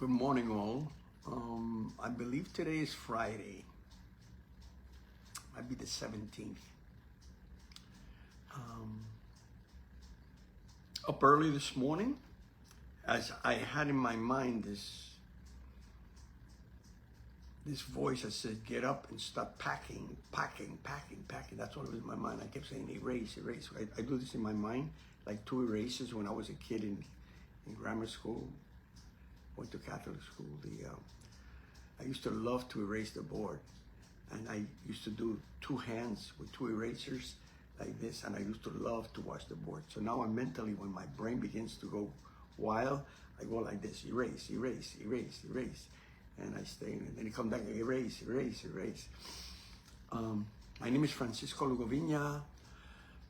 Good morning, all. I believe today is Friday. Might be the 17th. Up early this morning, as I had in my mind this voice that said, "Get up and start packing, packing, packing, packing." That's what was in my mind. I kept saying, "Erase, erase." I do this in my mind, like 2 erases when I was a kid in grammar school. Went to Catholic school. I used to love to erase the board, and I used to do 2 hands with 2 erasers like this, and I used to love to watch the board. So now I'm mentally, when my brain begins to go wild, I go like this: erase, erase, erase, erase, and I stay, and then it comes back, erase, erase, erase. My name is Francisco Lugoviña.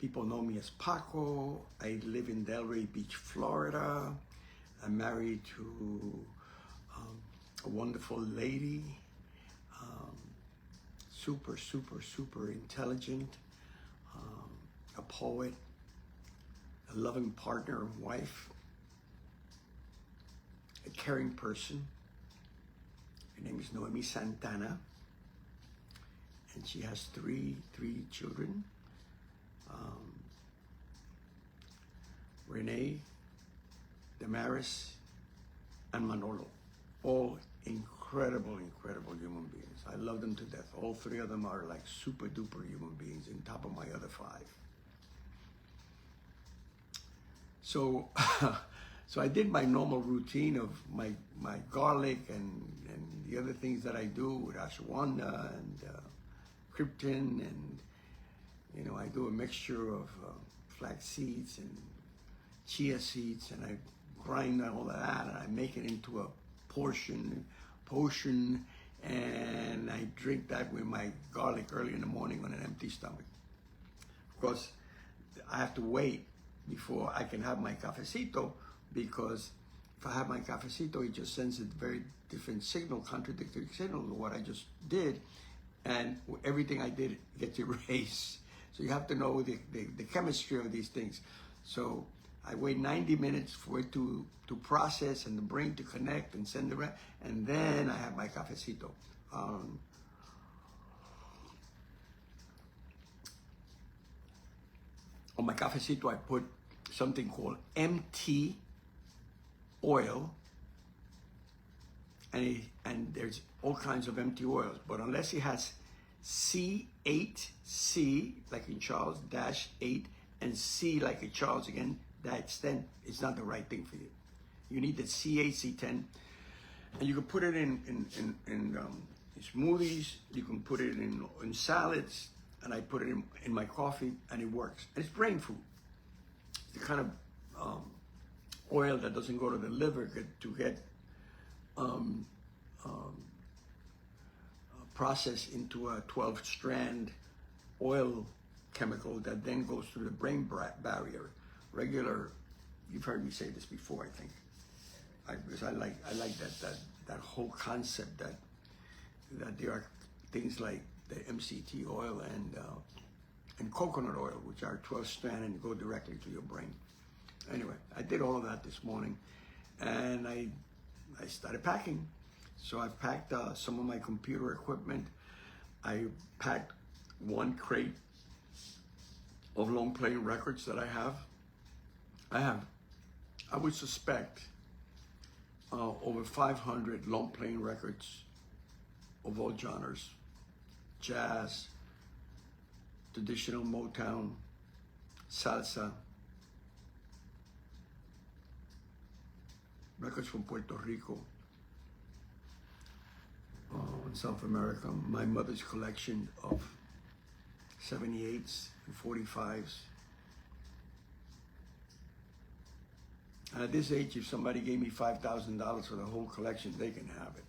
People know me as Paco. I live in Delray Beach, Florida. I'm married to a wonderful lady, super, super, super intelligent, a poet, a loving partner and wife, a caring person. Her name is Noemi Santana, and she has three children. Renee, Damaris, and Manolo, all incredible human beings. I love them to death. All 3 of them are like super duper human beings on top of my other 5. So, so I did my normal routine of my garlic and the other things that I do with ashwagandha and krypton, and I do a mixture of flax seeds and chia seeds, and I grind all of that, and I make it into a potion, and I drink that with my garlic early in the morning on an empty stomach. Of course, I have to wait before I can have my cafecito, because if I have my cafecito, it just sends a very different signal, contradictory signal to what I just did, and everything I did gets erased. So you have to know the chemistry of these things. So I wait 90 minutes for it to process and the brain to connect and send the rest, and then I have my cafecito. On my cafecito, I put something called MT oil, and there's all kinds of MT oils, but unless it has C8C, like in Charles, -8, and C like in Charles again, that's 10, it's not the right thing for you. You need the C8, C10, and you can put it in smoothies, you can put it in salads, and I put it in my coffee, and it works. And it's brain food. It's the kind of oil that doesn't go to the liver to get processed into a 12-strand oil chemical that then goes through the brain barrier. You've heard me say this before, I think, because I like that whole concept that there are things like the MCT oil and coconut oil, which are 12-strand and go directly to your brain. Anyway, I did all of that this morning, and I started packing. So I packed some of my computer equipment. I packed 1 crate of long playing records that I have. I would suspect over 500 long playing records of all genres: jazz, traditional Motown, salsa, records from Puerto Rico, South America, my mother's collection of 78s and 45s. And at this age, if somebody gave me $5,000 for the whole collection, they can have it.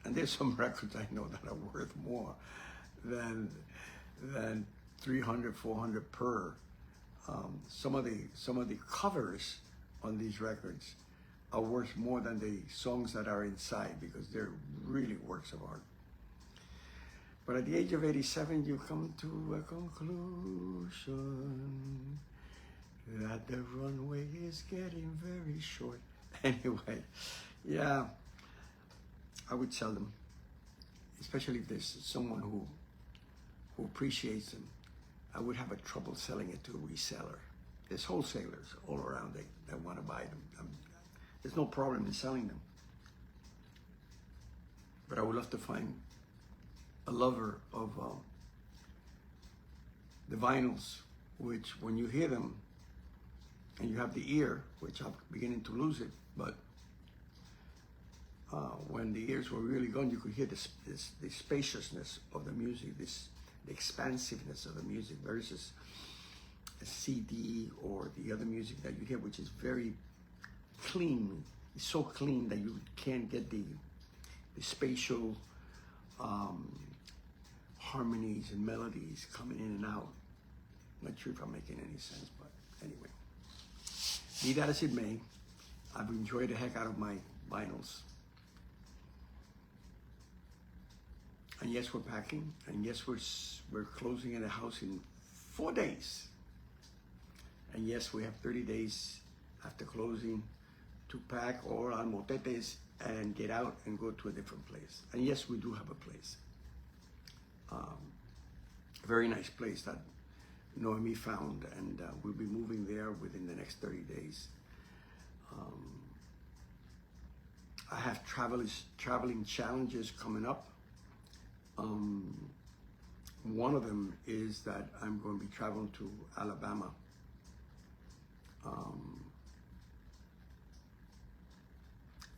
And there's some records I know that are worth more than 300, 400 per. Some of the covers on these records are worth more than the songs that are inside, because they're really works of art. But at the age of 87, you come to a conclusion that the runway is getting very short. Anyway, yeah, I would sell them, especially if there's someone who appreciates them. I would have a trouble selling it to a reseller. There's wholesalers all around that want to buy them. There's no problem in selling them. But I would love to find a lover of the vinyls, which when you hear them and you have the ear, which I'm beginning to lose it, but when the ears were really gone, you could hear the spaciousness of the music, the expansiveness of the music versus a CD or the other music that you hear, which is very clean. It's so clean that you can't get the spatial harmonies and melodies coming in and out. Not sure if I'm making any sense, but anyway. Be that as it may, I've enjoyed the heck out of my vinyls. And yes, we're packing, and yes, we're closing in a house in 4 days. And yes, we have 30 days after closing to pack all our motetes and get out and go to a different place. And yes, we do have a place. A very nice place that Noemi found, and we'll be moving there within the next 30 days. I have traveling challenges coming up. One of them is that I'm going to be traveling to Alabama.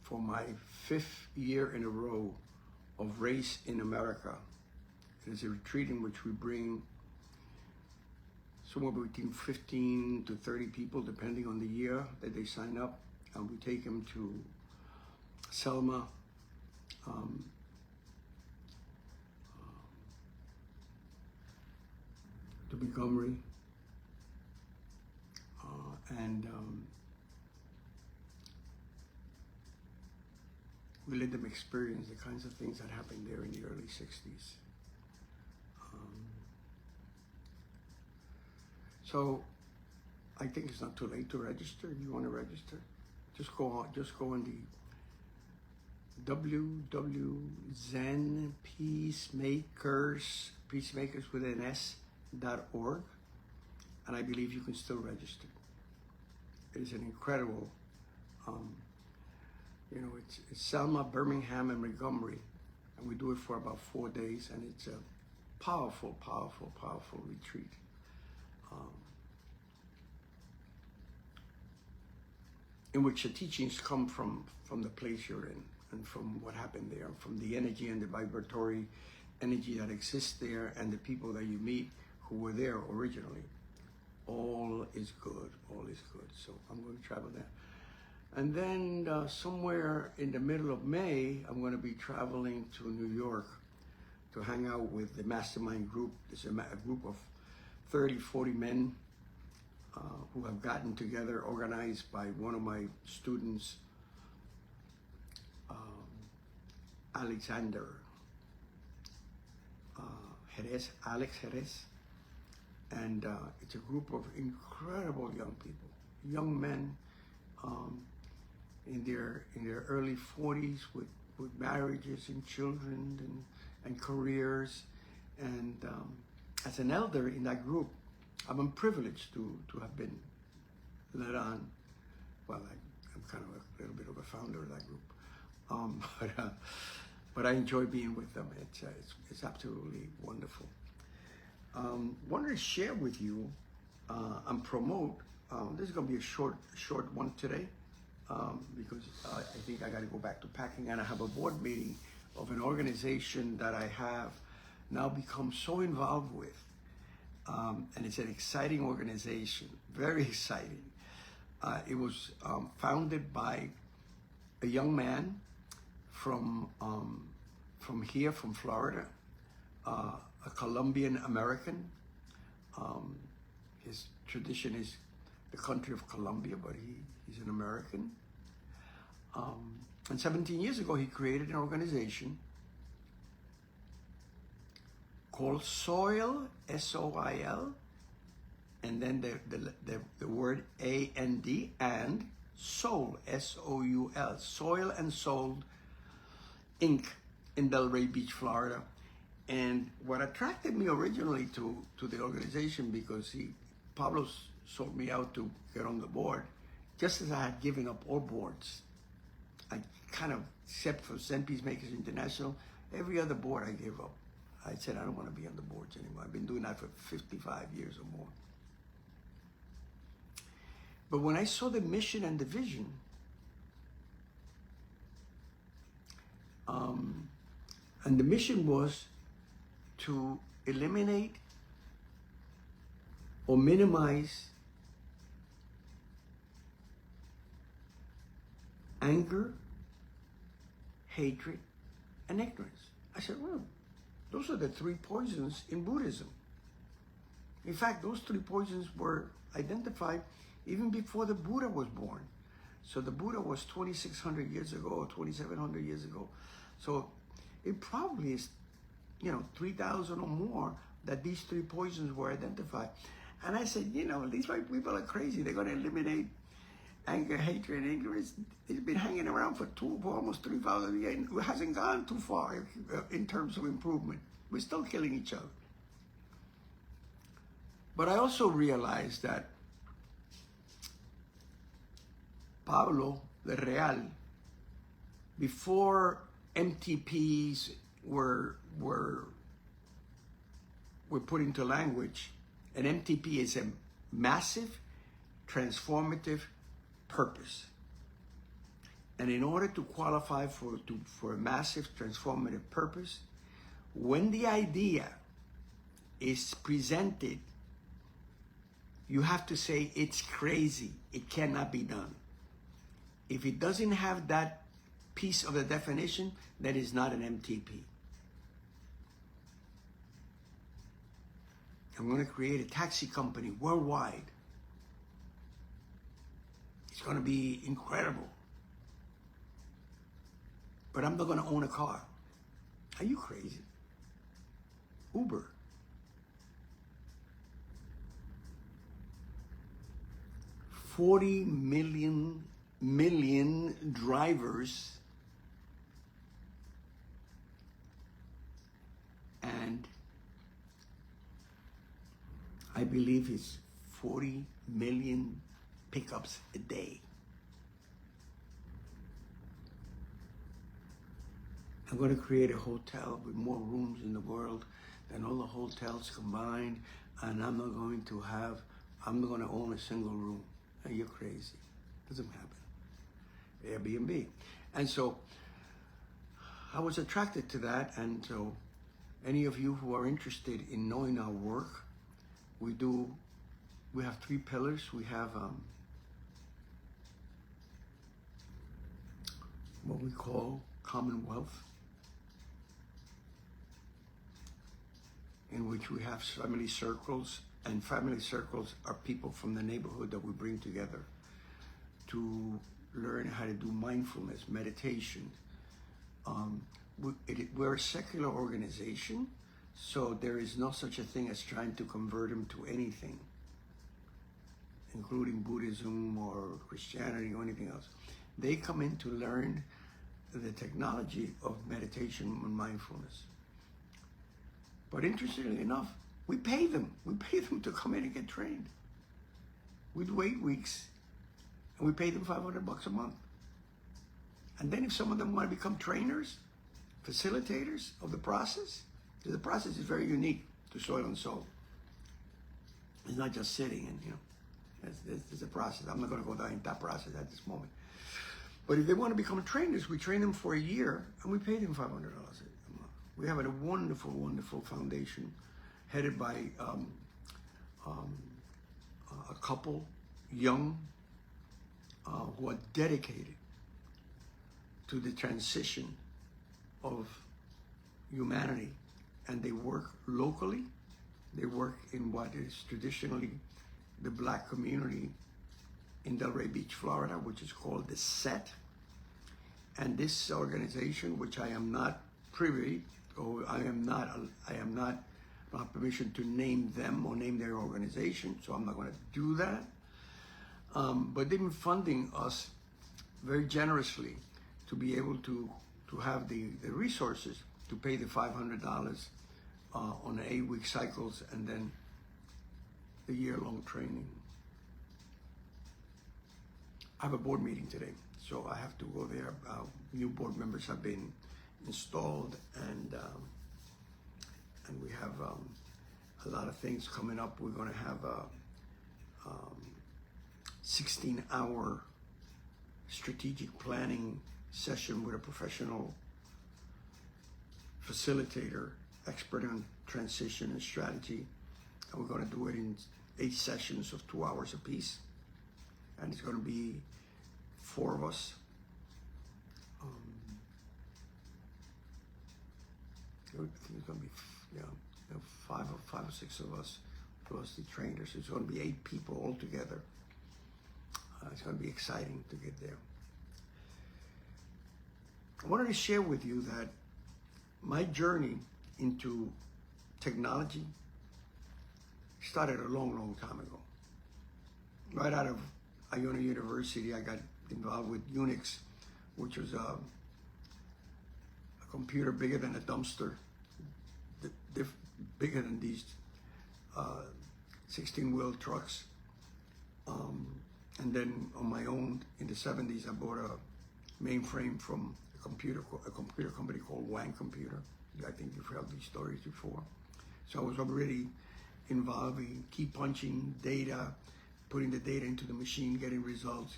For my 5th year in a row of Race in America. It is a retreat in which we bring somewhere between 15 to 30 people, depending on the year that they sign up, and we take them to Selma, to Montgomery, and we let them experience the kinds of things that happened there in the early 60s. So I think it's not too late to register. If you want to register, just go on the peacemakers with an S.org, and I believe you can still register. It is an incredible, it's Selma, Birmingham, and Montgomery, and we do it for about 4 days, and it's a powerful, powerful, powerful retreat. In which the teachings come from the place you're in, and from what happened there, from the energy and the vibratory energy that exists there, and the people that you meet who were there originally. All is good, all is good. So I'm going to travel there. And then somewhere in the middle of May, I'm going to be traveling to New York to hang out with the mastermind group. It's a group of 30, 40 men who have gotten together, organized by one of my students, Alexander Alex Jerez. And it's a group of incredible young people, young men in their early 40s with marriages and children and careers. And as an elder in that group, I'm privileged to have been led on. Well, I'm kind of a little bit of a founder of that group, but I enjoy being with them. It's absolutely wonderful. Wanted to share with you and promote. This is going to be a short one today because I think I got to go back to packing, and I have a board meeting of an organization that I have now become so involved with. And it's an exciting organization, very exciting. It was founded by a young man from here, from Florida, a Colombian American. His tradition is the country of Colombia, but he's an American. And 17 years ago, he created an organization called Soil, S-O-I-L, and then the word A-N-D, and Soul, S-O-U-L, Soil and Soul Inc. in Delray Beach, Florida. And what attracted me originally to the organization, because Pablo sought me out to get on the board, just as I had given up all boards. I kind of, except for Zen Peacemakers International, every other board I gave up. I said, I don't want to be on the boards anymore. I've been doing that for 55 years or more. But when I saw the mission and the vision, and the mission was to eliminate or minimize anger, hatred, and ignorance. I said, well, those are the three poisons in Buddhism. In fact, those three poisons were identified even before the Buddha was born. So the Buddha was 2,600 years ago or 2,700 years ago. So it probably is, 3,000 or more that these three poisons were identified. And I said, these white people are crazy. They're going to eliminate anger, hatred, and ignorance. It's been hanging around for almost 3,000 years. It hasn't gone too far in terms of improvement. We're still killing each other. But I also realized that Pablo the Real, before MTPs were put into language, an MTP is a massive transformative purpose. And in order to qualify for a massive transformative purpose, when the idea is presented, you have to say it's crazy, it cannot be done. If it doesn't have that piece of the definition, that is not an MTP. I'm going to create a taxi company worldwide. It's going to be incredible. But I'm not going to own a car. Are you crazy? Uber. $40 million drivers, and I believe it's 40 million pickups a day. I'm going to create a hotel with more rooms in the world than all the hotels combined, and I'm not going to own a single room. Are you crazy? Doesn't happen. Airbnb. And so I was attracted to that, and so any of you who are interested in knowing our work, we have three pillars. We have what we call Commonwealth, in which we have family circles, and family circles are people from the neighborhood that we bring together to learn how to do mindfulness, meditation. We're a secular organization, so there is no such a thing as trying to convert them to anything, including Buddhism or Christianity or anything else. They come in to learn the technology of meditation and mindfulness. But interestingly enough, we pay them. We pay them to come in and get trained. We do 8 weeks, and we pay them $500 a month. And then if some of them want to become trainers, facilitators of the process, because the process is very unique to Soil and Soul. It's not just sitting and, there's a process. I'm not going to go down that process at this moment. But if they want to become trainers, we train them for a year, and we pay them $500 a month. We have a wonderful, wonderful foundation headed by a couple, young, who are dedicated to the transition of humanity, and they work locally. They work in what is traditionally the Black community in Delray Beach, Florida, which is called the SET. And this organization, which I am not privy, or I don't have permission to name them or name their organization, so I'm not going to do that. But they've been funding us very generously to be able to to have the resources to pay the $500 on the 8-week cycles and then the year-long training. I have a board meeting today, so I have to go there. New board members have been installed, and we have a lot of things coming up. We're going to have a 16-hour strategic planning session with a professional facilitator, expert on transition and strategy. And we're going to do it in 8 sessions of 2 hours apiece. And it's going to be 4 of us. I think it's going to be, five or six of us, plus the trainers. It's going to be 8 people all together. It's going to be exciting to get there. I wanted to share with you that my journey into technology started a long, long time ago. Right out of Iona University, I got involved with Unix, which was a computer bigger than a dumpster, bigger than these 16-wheel trucks. And then on my own, in the 70s, I bought a mainframe from a computer company called Wang Computer. I think you've heard these stories before. So I was already involved in key punching data, putting the data into the machine, getting results,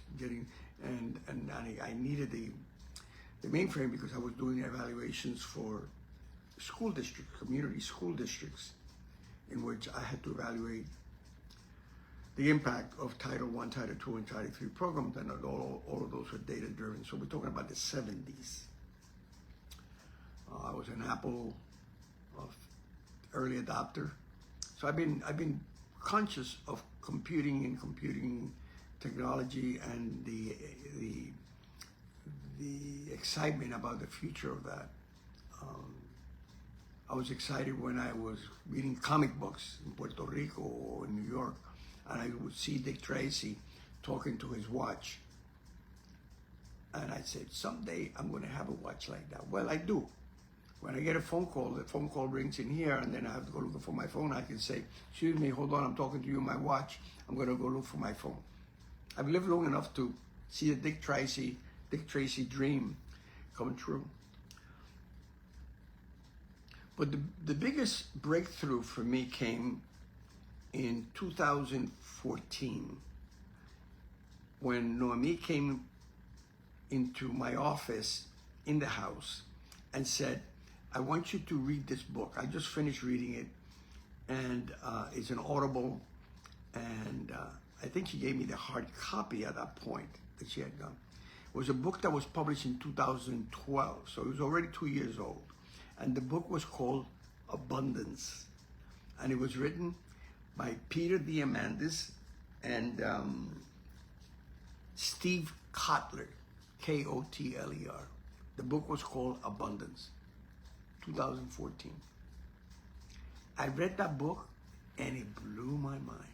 and I needed the mainframe because I was doing evaluations for school districts, community school districts, in which I had to evaluate the impact of Title I, Title II, and Title III programs, and all of those were data-driven. So we're talking about the 70s. I was an Apple early adopter. So I've been conscious of computing and computing technology and the excitement about the future of that. I was excited when I was reading comic books in Puerto Rico or in New York, and I would see Dick Tracy talking to his watch. And I said, someday I'm going to have a watch like that. Well, I do. When I get a phone call, the phone call rings in here, and then I have to go looking for my phone. I can say, excuse me, hold on, I'm talking to you on my watch. I'm going to go look for my phone. I've lived long enough to see the Dick Tracy dream come true. But the biggest breakthrough for me came in 2014 when Noemi came into my office in the house and said, I want you to read this book. I just finished reading it, and it's an Audible, and I think she gave me the hard copy at that point that she had done. It was a book that was published in 2012, so it was already 2 years old. And the book was called Abundance. And it was written by Peter Diamandis and Steve Kotler, Kotler. The book was called Abundance, 2014. I read that book and it blew my mind.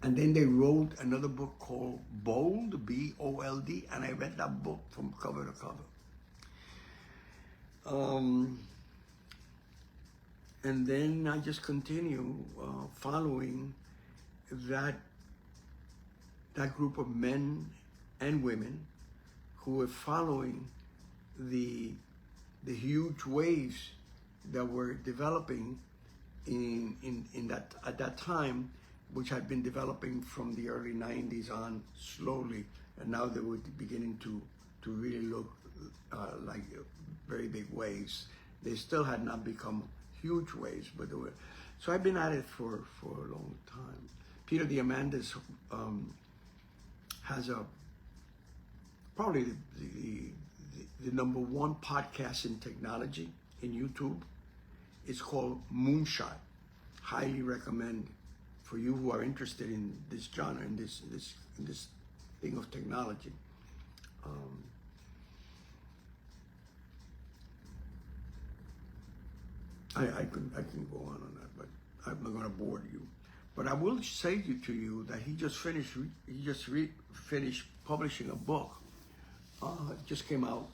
And then they wrote another book called Bold, B-O-L-D, and I read that book from cover to cover. And then I just continue following that group of men and women who were following the huge waves that were developing at that time, which had been developing from the early 90s on slowly, and now they were beginning to really look like very big waves. They still had not become huge waves, but they were. So I've been at it for a long time. Peter Diamandis has probably the number one podcast in technology in YouTube. It's called Moonshot. Highly recommend for you who are interested in this genre, in this thing of technology. I can go on that, but I'm not going to bore you. But I will say to you that he just finished publishing a book. It just came out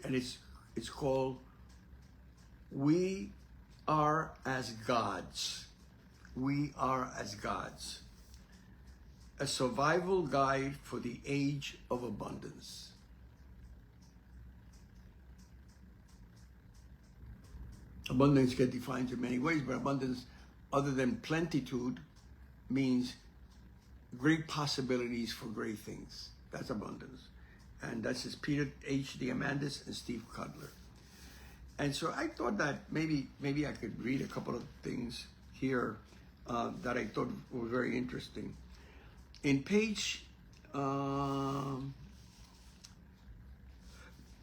and it's called We Are as Gods. We Are as Gods. A survival guide for the age of abundance. Abundance gets defined in many ways, but abundance, other than plenitude, means great possibilities for great things. That's abundance. And that's just Peter H. Diamandis and Steve Cutler. And so I thought that maybe I could read a couple of things here that I thought were very interesting. In page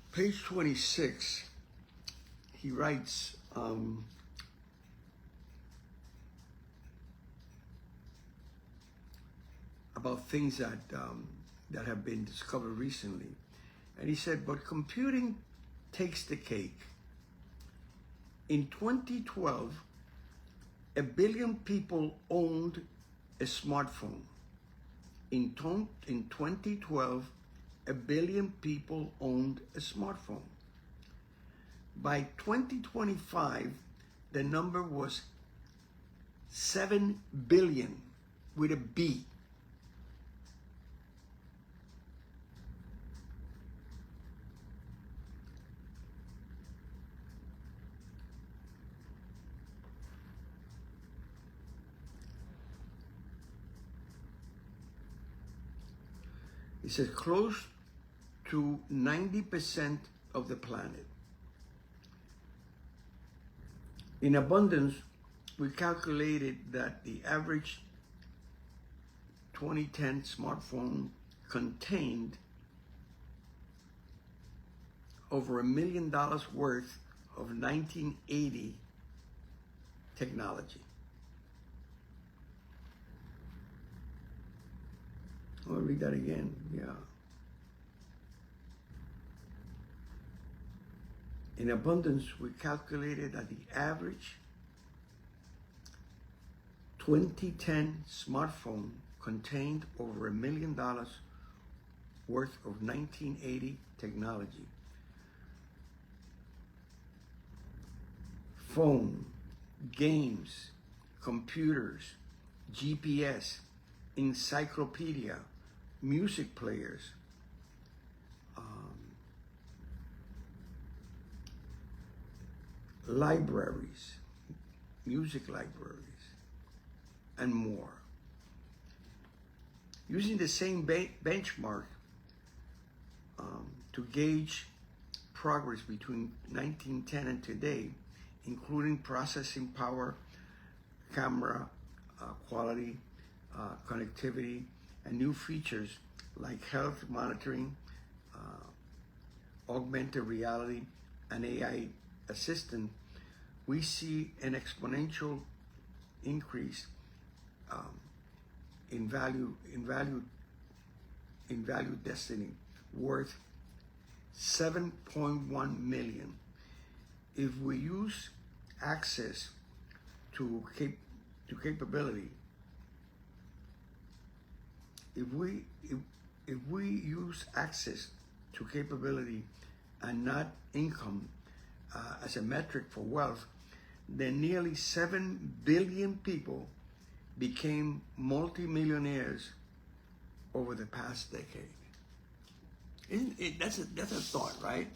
26, he writes, about things that have been discovered recently. And he said, but computing takes the cake. In 2012, 1 billion people owned a smartphone. In 2012, 1 billion people owned a smartphone. By 2025, the number was 7 billion with a B. It says close to 90% of the planet. In abundance, we calculated that the average 2010 smartphone contained over $1 million worth of 1980 technology. I'll read that again. Yeah. In abundance, we calculated that the average 2010 smartphone contained over $1 million worth of 1980 technology. Phone, games, computers, GPS, encyclopedia, music players, libraries, music libraries, and more. Using the same benchmark to gauge progress between 1910 and today, including processing power, camera quality, connectivity, and new features like health monitoring, augmented reality, and AI assistant, we see an exponential increase in value destiny, worth 7.1 million. If we use access to capability, if we use access to capability and not income as a metric for wealth, then nearly 7 billion people became multimillionaires over the past decade. That's a thought, right?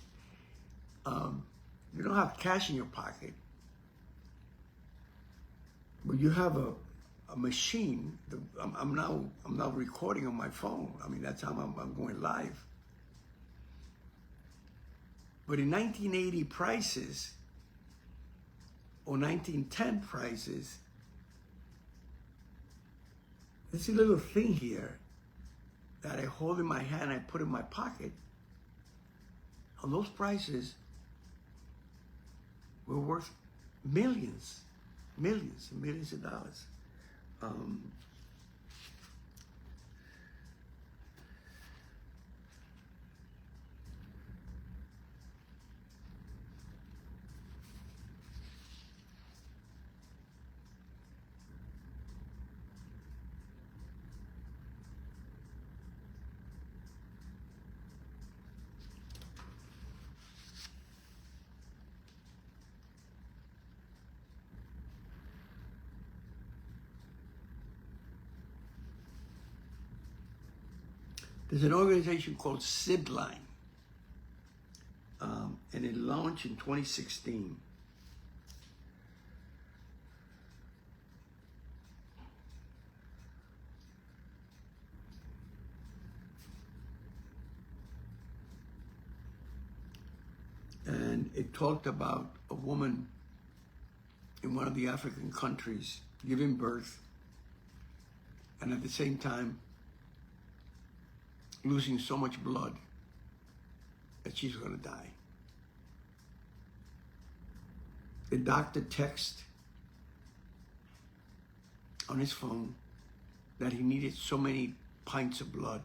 You don't have cash in your pocket, but you have a machine. I'm now recording on my phone. I mean, that's how I'm going live. But in 1980 prices or 1910 prices, there's a little thing here that I hold in my hand, I put in my pocket. On those prices were worth millions and millions of dollars. There's an organization called Sibline, and it launched in 2016. And it talked about a woman in one of the African countries giving birth and at the same time losing so much blood that she's going to die. The doctor texted on his phone that he needed so many pints of blood.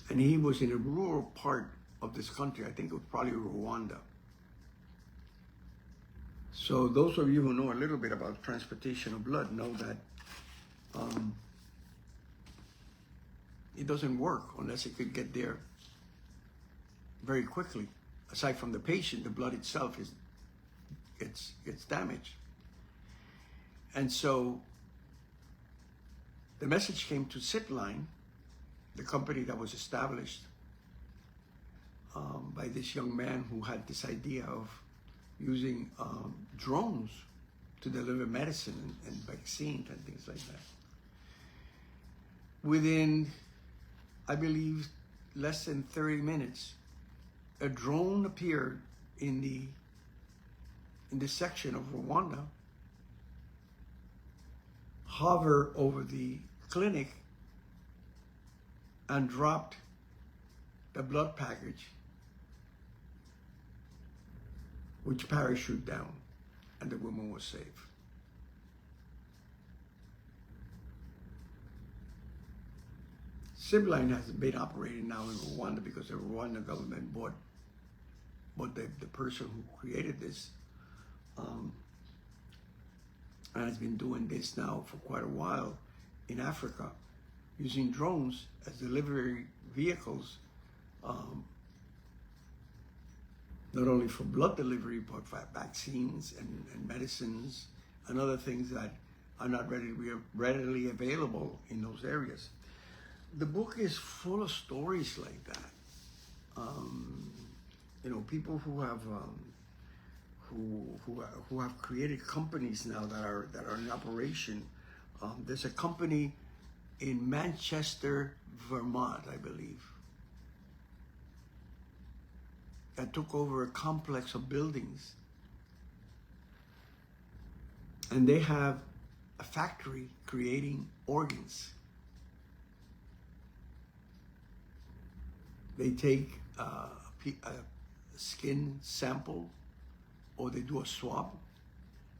And he was in a rural part of this country. I think it was probably Rwanda. So those of you who know a little bit about transportation of blood know that it doesn't work unless it could get there very quickly. Aside from the patient, the blood itself gets damaged. And so the message came to Zipline, the company that was established by this young man who had this idea of using drones to deliver medicine and vaccines and things like that. Within, I believe, less than 30 minutes, a drone appeared in the section of Rwanda, hovered over the clinic, and dropped the blood package, which parachuted down, and the woman was safe. Sibline has been operating now in Rwanda because the Rwanda government bought the person who created this, and has been doing this now for quite a while in Africa, using drones as delivery vehicles, not only for blood delivery, but for vaccines and medicines and other things that are not readily available in those areas. The book is full of stories like that. You know, people who have who have created companies now that are in operation. There's a company in Manchester, Vermont, I believe, that took over a complex of buildings, and they have a factory creating organs. They take a skin sample, or they do a swab,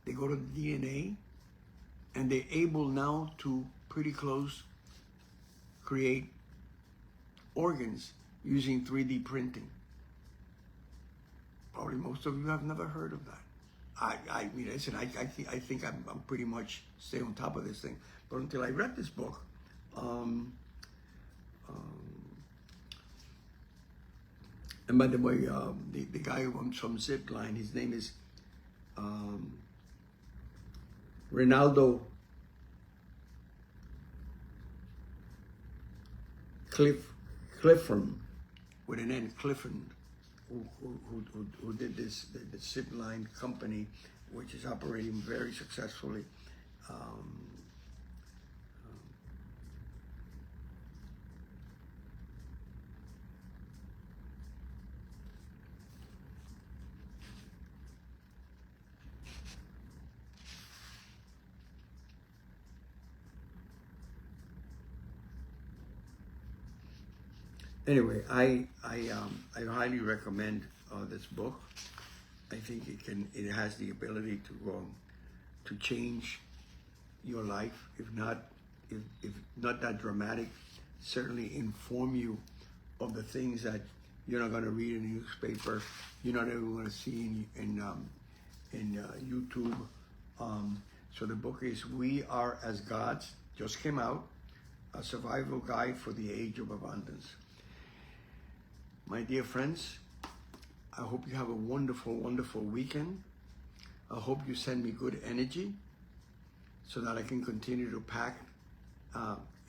they go to the DNA, and they're able now to pretty close create organs using 3D printing. Probably most of you have never heard of that. I mean, listen, I think I'm pretty much stay on top of this thing. But until I read this book, and by the way, the guy from Zipline, his name is Ronaldo Clifford, with an N, Clifford, who did this, the Zipline company, which is operating very successfully. Anyway, I highly recommend this book. I think it has the ability to change your life, if not that dramatic, certainly inform you of the things that you're not going to read in the newspaper, you're not ever going to see in YouTube. So the book is We Are as Gods, just came out, a survival guide for the age of abundance. My dear friends, I hope you have a wonderful, wonderful weekend. I hope you send me good energy so that I can continue to pack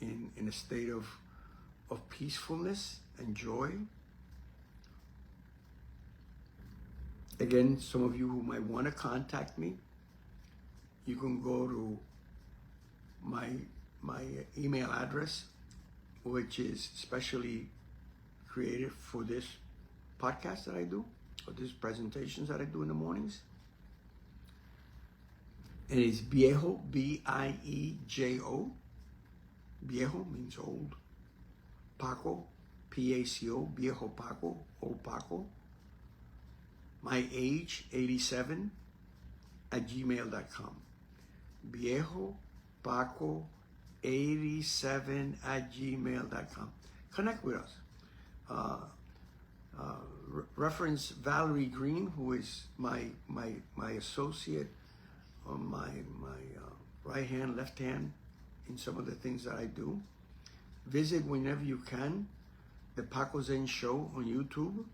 in a state of peacefulness and joy. Again, some of you who might want to contact me, you can go to my email address, which is specially created for this podcast that I do, or these presentations that I do in the mornings. And it's Viejo, B-I-E-J-O. Viejo means old. Paco, P-A-C-O, Viejo Paco, old Paco. My age, 87, @gmail.com. Viejo Paco 87 @gmail.com. Connect with us. Reference Valerie Green, who is my associate, on my right hand, left hand in some of the things that I do. Visit whenever you can the Paco Zen Show on YouTube.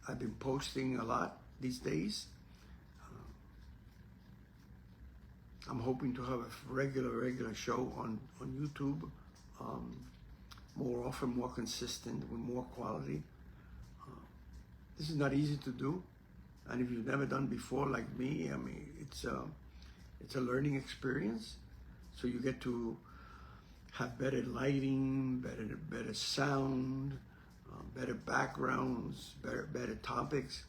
I've been posting a lot these days. I'm hoping to have a regular show on YouTube, more often, more consistent, with more quality. This is not easy to do, and if you've never done before, like me, I mean, it's a learning experience. So you get to have better lighting, better sound, better backgrounds, better topics.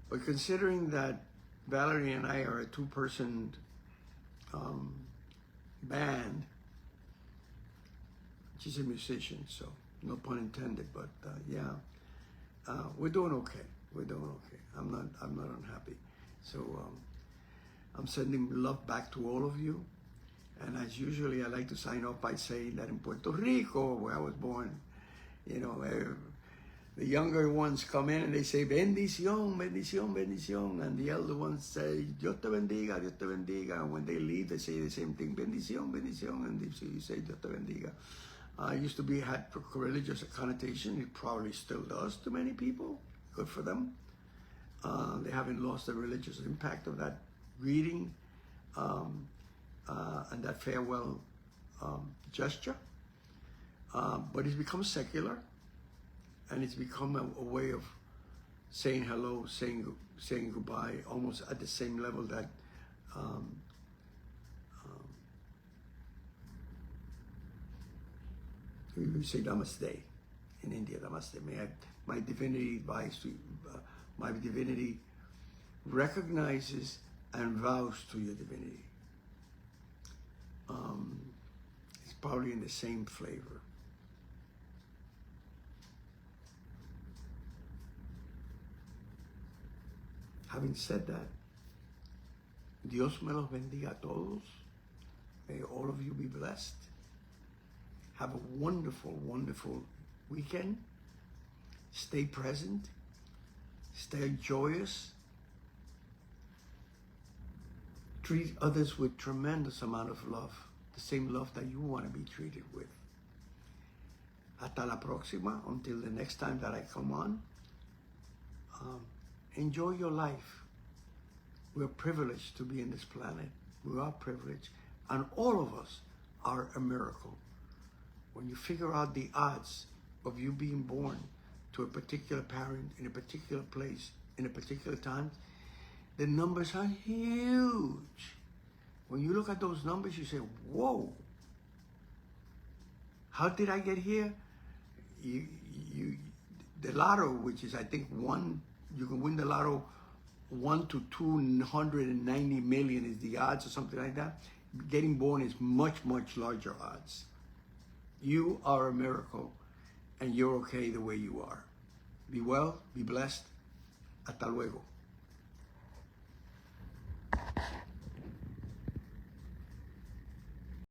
But considering that Valerie and I are a two-person band, she's a musician, so no pun intended, but we're doing okay. I'm not unhappy. So I'm sending love back to all of you. And as usually, I like to sign off by saying that in Puerto Rico, where I was born, you know, the younger ones come in and they say, bendición, bendición, bendición. And the elder ones say, Dios te bendiga, Dios te bendiga. And when they leave, they say the same thing, bendición, bendición. And so you say, Dios te bendiga. It used to be, had religious connotation. It probably still does to many people. Good for them. They haven't lost the religious impact of that greeting and that farewell gesture. But it's become secular. And it's become a way of saying hello, saying goodbye, almost at the same level that we say namaste in India. Namaste. My divinity my divinity recognizes and vows to your divinity. It's probably in the same flavor. Having said that, Dios me los bendiga a todos. May all of you be blessed. Have a wonderful, wonderful weekend. Stay present. Stay joyous. Treat others with tremendous amount of love. The same love that you want to be treated with. Hasta la próxima. Until the next time that I come on. Enjoy your life. We're privileged to be in this planet. We are privileged. And all of us are a miracle. When you figure out the odds of you being born to a particular parent in a particular place, in a particular time, the numbers are huge. When you look at those numbers, you say, whoa, how did I get here? The lotto, which is, I think, you can win the lotto 1 to 290 million is the odds or something like that. Getting born is much, much larger odds. You are a miracle and you're okay the way you are. Be well, be blessed. Hasta luego.